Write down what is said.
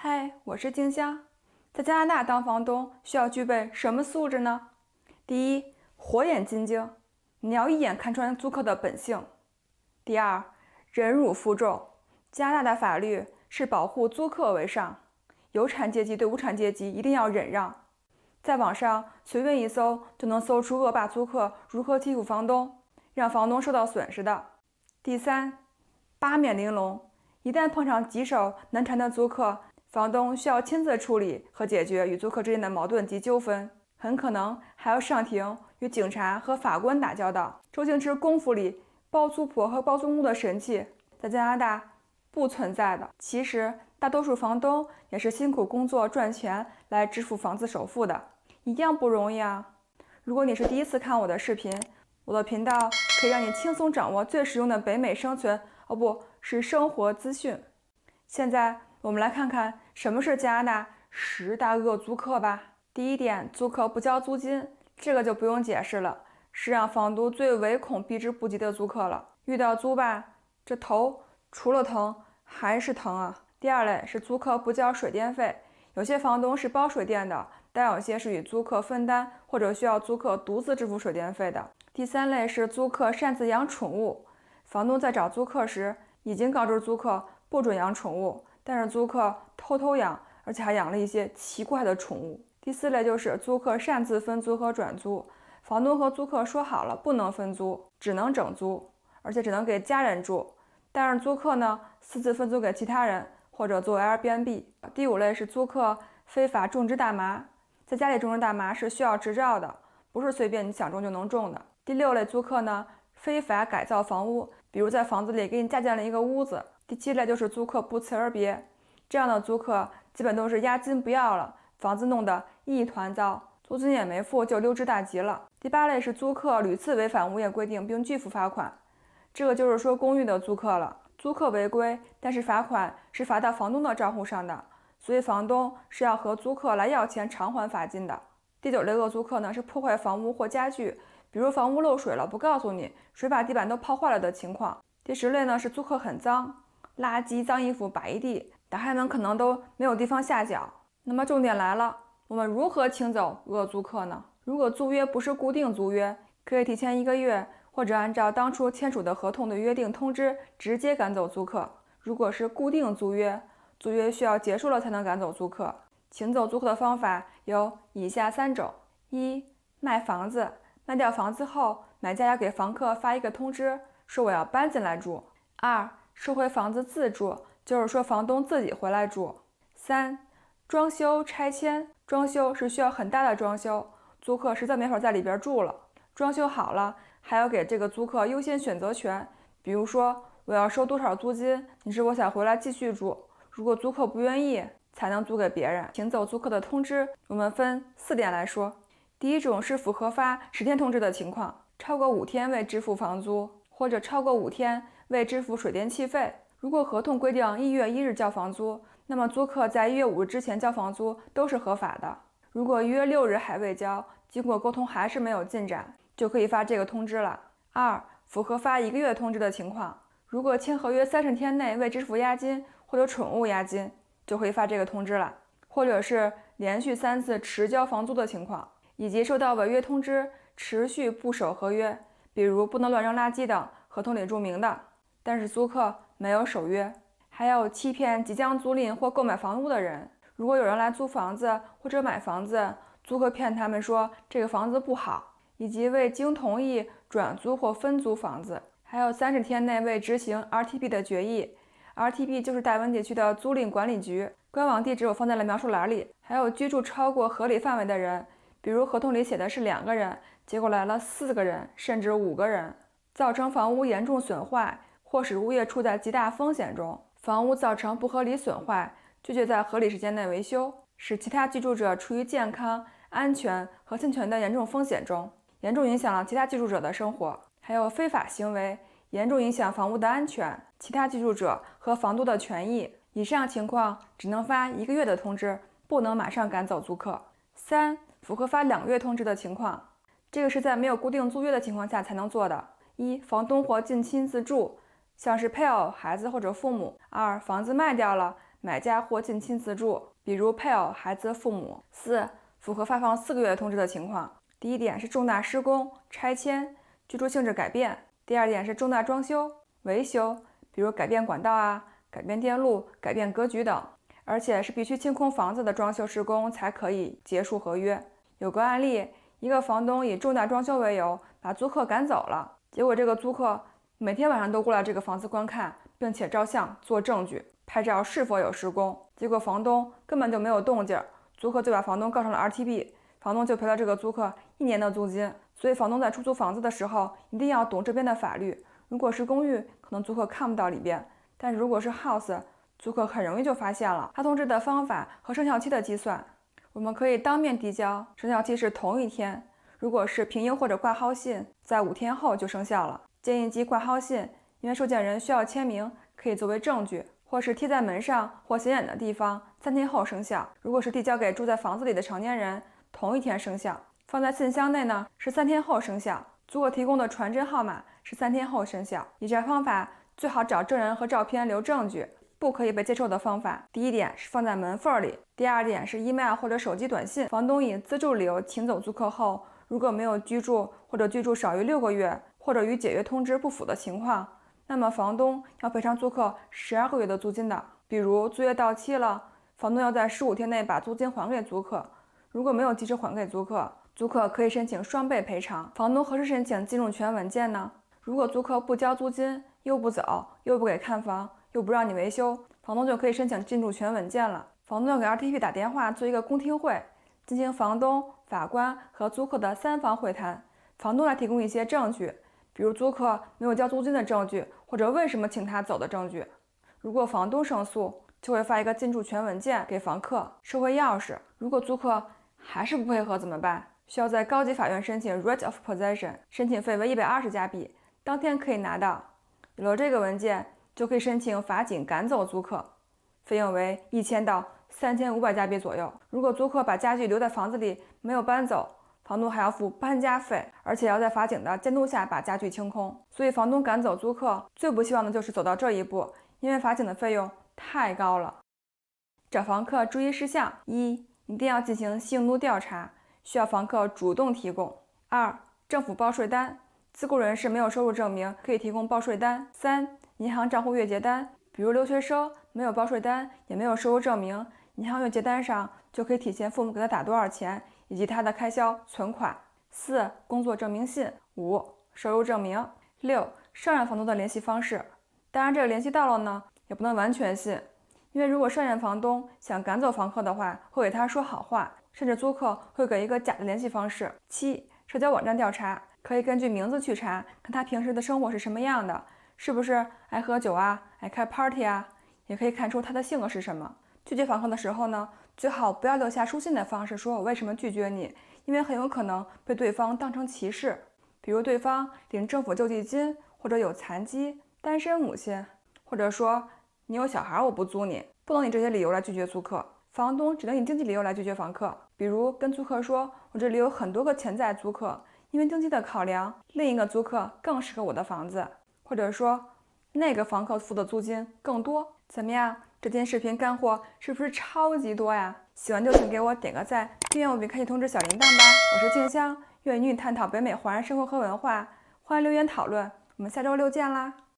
嗨，我是静香。在加拿大当房东需要具备什么素质呢？第一，火眼金睛，你要一眼看穿租客的本性。第二，忍辱负重，加拿大的法律是保护租客为上，有产阶级对无产阶级一定要忍让。在网上随便一搜就能搜出恶霸租客如何欺负房东，让房东受到损失的。第三，八面玲珑，一旦碰上棘手难缠的租客，房东需要亲自处理和解决与租客之间的矛盾及纠纷，很可能还要上庭与警察和法官打交道。周星驰功夫里包租婆和包租公的神器，在加拿大不存在的。其实大多数房东也是辛苦工作赚钱来支付房子首付的，一样不容易啊。如果你是第一次看我的视频，我的频道可以让你轻松掌握最实用的北美生存，不是生活资讯。现在我们来看看什么是加拿大10大恶租客吧。第一点，租客不交租金，这个就不用解释了，是让房东最唯恐避之不及的租客了。遇到租吧，这头除了疼还是疼啊。第二类是租客不交水电费，有些房东是包水电的，但有些是与租客分担，或者需要租客独自支付水电费的。第三类是租客擅自养宠物，房东在找租客时已经告知租客不准养宠物，但是租客偷偷养，而且还养了一些奇怪的宠物。第四类就是租客擅自分租和转租，房东和租客说好了不能分租，只能整租，而且只能给家人住，但是租客呢私自分租给其他人或者做 Airbnb。第五类是租客非法种植大麻，在家里种植大麻是需要执照的，不是随便你想种就能种的。第六类租客呢非法改造房屋，比如在房子里给你加建了一个屋子。第七类就是租客不辞而别，这样的租客基本都是押金不要了，房子弄得一团糟，租金也没付就溜之大吉了。第八类是租客屡次违反物业规定并拒付罚款，这个就是说公寓的租客了。租客违规，但是罚款是罚到房东的账户上的，所以房东是要和租客来要钱偿还罚金的。第九类恶租客呢是破坏房屋或家具，比如房屋漏水了不告诉你，水把地板都泡坏了的情况。第10类呢是租客很脏，垃圾脏衣服摆一地，打开门可能都没有地方下脚。那么重点来了，我们如何清走恶租客呢？如果租约不是固定租约，可以提前1个月，或者按照当初签署的合同的约定通知直接赶走租客。如果是固定租约，租约需要结束了才能赶走租客。请走租客的方法有以下3种：一、卖房子，卖掉房子后，买家要给房客发一个通知，说我要搬进来住。2、收回房子自住，就是说房东自己回来住。3、装修拆迁，装修是需要很大的装修，租客实在没法在里边住了，装修好了还要给这个租客优先选择权，比如说我要收多少租金，你是否想回来继续住，如果租客不愿意才能租给别人。请走租客的通知我们分4点来说。第一种是符合发10天通知的情况，超过5天未支付房租，或者超过5天未支付水电气费。如果合同规定1月1日交房租，那么租客在1月5日之前交房租都是合法的。如果1月6日还未交，经过沟通还是没有进展，就可以发这个通知了。2、符合发1个月通知的情况，如果签合约30天内未支付押金或者宠物押金，就可以发这个通知了。或者是连续3次迟交房租的情况，以及收到违约通知持续不守合约，比如不能乱扔垃圾等合同里注明的，但是租客没有守约。还有欺骗即将租赁或购买房屋的人，如果有人来租房子或者买房子，租客骗他们说这个房子不好，以及未经同意转租或分租房子。还有30天内未执行 RTB 的决议， RTB 就是大温地区的租赁管理局，官网地址我放在了描述栏里。还有居住超过合理范围的人，比如合同里写的是2个人，结果来了4个人甚至5个人，造成房屋严重损坏或使物业处在极大风险中，房屋造成不合理损坏，拒绝在合理时间内维修，使其他居住者处于健康、安全和侵权的严重风险中，严重影响了其他居住者的生活。还有非法行为，严重影响房屋的安全、其他居住者和房东的权益。以上情况只能发1个月的通知，不能马上赶走租客。3、符合发2个月通知的情况，这个是在没有固定租约的情况下才能做的。1、房东或近亲自住，像是配偶、孩子或者父母。2、房子卖掉了，买家或近亲自住，比如配偶、孩子、父母。4. 符合发放4个月通知的情况。第一点是重大施工、拆迁、居住性质改变。第二点是重大装修、维修，比如改变管道啊、改变电路、改变格局等，而且是必须清空房子的装修施工才可以结束合约。有个案例，一个房东以重大装修为由把租客赶走了，结果这个租客每天晚上都过来这个房子观看，并且照相做证据，拍照是否有施工。结果房东根本就没有动静，租客就把房东告上了 RTB， 房东就赔了这个租客1年的租金。所以房东在出租房子的时候一定要懂这边的法律。如果是公寓，可能租客看不到里边，但是如果是 house， 租客很容易就发现了。发通知的方法和生效期的计算，我们可以当面递交，生效期是同一天。如果是平邮或者挂号信，在5天后就生效了。建议寄挂号信，因为收件人需要签名，可以作为证据，或是贴在门上或显眼的地方，3天后生效。如果是递交给住在房子里的成年人，同一天生效。放在信箱内呢，是3天后生效。租客提供的传真号码是3天后生效。以这方法最好找证人和照片留证据。不可以被接受的方法，第一点是放在门缝里，第二点是 email 或者手机短信。房东以资助理由请走租客后，如果没有居住或者居住少于6个月，或者与解约通知不符的情况，那么房东要赔偿租客12个月的租金的。比如租约到期了，房东要在15天内把租金还给租客。如果没有及时还给租客，租客可以申请双倍赔偿。房东何时申请进入权文件呢？如果租客不交租金，又不走，又不给看房，又不让你维修，房东就可以申请进驻权文件了。房东要给 RTP 打电话做一个公听会，进行房东、法官和租客的3方会谈。房东来提供一些证据，比如租客没有交租金的证据，或者为什么请他走的证据。如果房东胜诉，就会发一个进驻权文件给房客，收回钥匙。如果租客还是不配合怎么办？需要在高级法院申请 Writ of Possession， 申请费为120加币，当天可以拿到。有了这个文件，就可以申请法警赶走租客，费用为1000到3500加币左右。如果租客把家具留在房子里没有搬走，房东还要付搬家费，而且要在法警的监督下把家具清空。所以房东赶走租客最不希望的就是走到这一步，因为法警的费用太高了。找房客注意事项： 1. 一定要进行性奴调查，需要房客主动提供。 2. 政府报税单，自雇人士没有收入证明可以提供报税单。 3. 银行账户月结单，比如留学生没有报税单也没有收入证明，银行月结单上就可以体现父母给他打多少钱以及他的开销存款。 4. 工作证明信。 5. 收入证明。 6. 上任房东的联系方式，当然这个联系到了呢，也不能完全信，因为如果上任房东想赶走房客的话，会给他说好话，甚至租客会给一个假的联系方式。 7. 社交网站调查，可以根据名字去查，看他平时的生活是什么样的，是不是爱喝酒啊，爱开 party 啊，也可以看出他的性格是什么。拒绝访客的时候呢，最好不要留下书信的方式说我为什么拒绝你，因为很有可能被对方当成歧视。比如对方领政府救济金，或者有残疾、单身母亲，或者说你有小孩我不租你，不能以这些理由来拒绝租客。房东只能以经济理由来拒绝房客，比如跟租客说我这里有很多个潜在租客，因为经济的考量，另一个租客更适合我的房子，或者说那个房客付的租金更多。怎么样，这期视频干货是不是超级多呀？喜欢就请给我点个赞，订阅我并开启通知小铃铛吧。我是静香，愿意与你探讨北美华人生活和文化，欢迎留言讨论，我们下周6见啦。